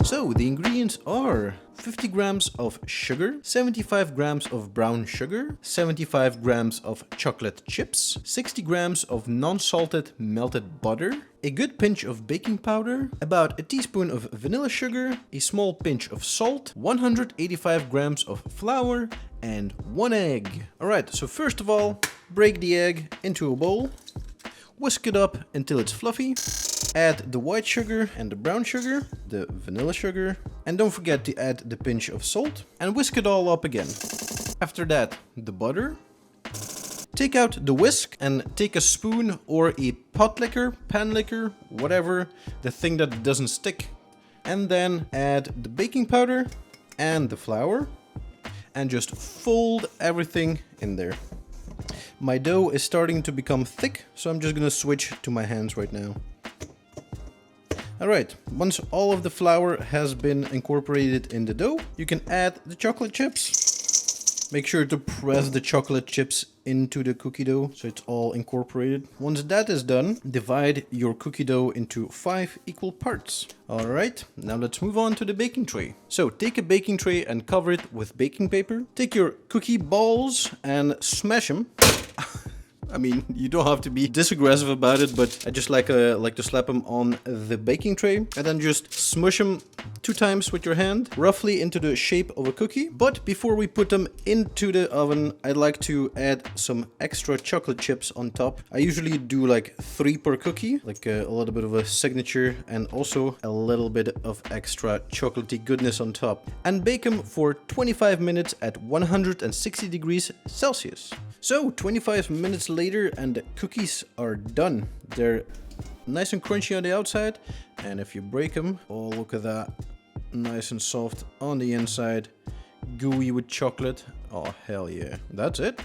So the ingredients are 50 grams of sugar, 75 grams of brown sugar, 75 grams of chocolate chips, 60 grams of non-salted melted butter, a good pinch of baking powder, about a teaspoon of vanilla sugar, a small pinch of salt, 185 grams of flour, and 1 egg. Alright, so first of all, break the egg into a bowl, whisk it up until it's fluffy. Add the white sugar and the brown sugar, the vanilla sugar, and don't forget to add the pinch of salt and whisk it all up again. After that, the butter. Take out the whisk and take a spoon or a pot licker, pan licker, whatever, the thing that doesn't stick. And then add the baking powder and the flour and just fold everything in there. My dough is starting to become thick, so I'm just gonna switch to my hands right now. Alright, once all of the flour has been incorporated in the dough, you can add the chocolate chips. Make sure to press the chocolate chips into the cookie dough so it's all incorporated. Once that is done, divide your cookie dough into 5 equal parts. Alright, now let's move on to the baking tray. So take a baking tray and cover it with baking paper. Take your cookie balls and smash them. I mean, you don't have to be this aggressive about it, but I just like to slap them on the baking tray and then just smush them 2 times with your hand, roughly into the shape of a cookie. But before we put them into the oven, I'd like to add some extra chocolate chips on top. I usually do like 3 per cookie, like a little bit of a signature and also a little bit of extra chocolatey goodness on top. And bake them for 25 minutes at 160 degrees Celsius. So 25 minutes later and the cookies are done. They're nice and crunchy on the outside, and if you break them, oh look at that, nice and soft on the inside, gooey with chocolate. Oh hell yeah, that's it.